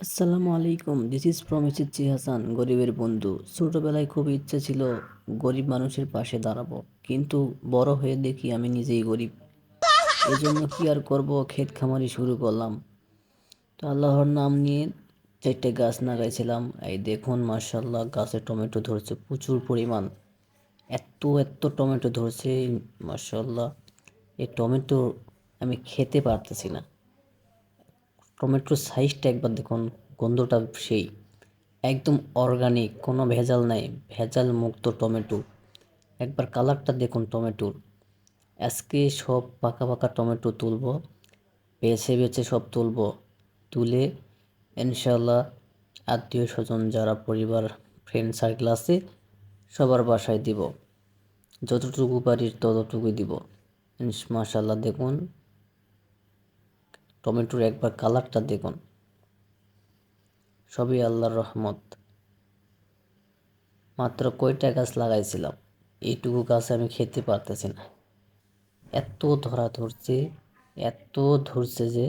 আসসালামু আলাইকুম, this is from SSG Hasan, গরিবের বন্ধু। ছোটবেলায় খুব ইচ্ছে ছিল গরিব মানুষের পাশে দাঁড়াবো, কিন্তু বড় হয়ে দেখি আমি নিজেই গরিব। এজন্য কি আর করব, ক্ষেত খামারি শুরু করলাম। তো আল্লাহর নাম নিয়ে 4টে গাছ লাগাইছিলাম। এই দেখুন, মাশাল্লাহ, গাছে টমেটো ধরছে প্রচুর পরিমাণ। এত এত টমেটো ধরছে, মাশাল্লাহ। এই টমেটো আমি খেতে পারতেছি না। টমেটোর সাইজটা একবার দেখুন, গন্ধটা সেই একদম অর্গানিক, কোনো ভেজাল নাই, ভেজাল মুক্ত টমেটো। একবার কালারটা দেখুন টমেটোর। আজকে সব পাকা পাকা টমেটো তুলবো, বেছে বেছে সব তুলবো। তুলে ইনশাল্লাহ আত্মীয় স্বজন যারা পরিবার ফ্রেন্ড সার্কেল আছে সবার বাসায় দিব। যতটুকু পারি ততটুকুই দিব। মাশাল্লাহ, দেখুন টমেটোর একবার কালারটা দেখুন। সবই আল্লাহর রহমত। মাত্র কয়টা গাছ লাগাইছিলাম, এইটুকু গাছ আমি খেতে পারতেছি না। এত ধরছে, এত ধরছে যে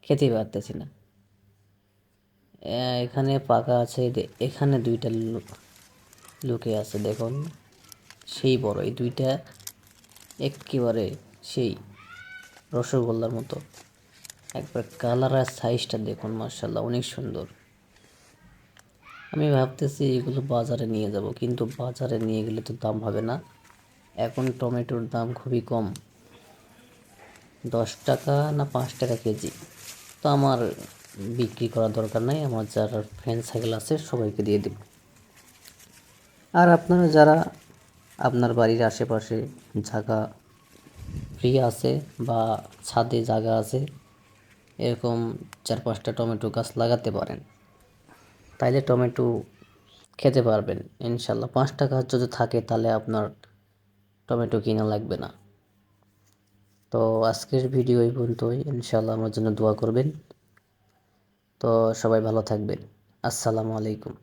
খেতে পারতেছি না। এখানে পাকা আছে, এখানে দুইটা লুকে আছে দেখুন, সেই বড়। এই দুইটা একেবারে সেই রসগোল্লার মতো। একবার কালার আর সাইজটা দেখুন, মার্শাল্লাহ, অনেক সুন্দর। আমি ভাবতেছি এগুলো বাজারে নিয়ে যাব, কিন্তু বাজারে নিয়ে গেলে তো দাম হবে না। এখন টমেটোর দাম খুবই কম, 10 টাকা না 5 টাকা কেজি। তো আমার বিক্রি করার দরকার নাই, আমার যারা ফ্রেন্ড সার্কেল আছে সবাইকে দিয়ে দেব। আর আপনারা যারা আপনার বাড়ির আশেপাশে জায়গা ফ্রি আছে বা ছাদে জায়গা আছে, এরকম 4-5টা টমেটো গাছ লাগাতে পারেন, তাইলে টমেটো খেতে পারবেন ইনশাল্লাহ। 5 টাকা যদি থাকে তাহলে আপনার টমেটো কিনা লাগবে না। তো আজকের ভিডিও এই পর্যন্তই, ইনশাল্লাহ আমার জন্য দোয়া করবেন। তো সবাই ভালো থাকবেন। আসসালামু আলাইকুম।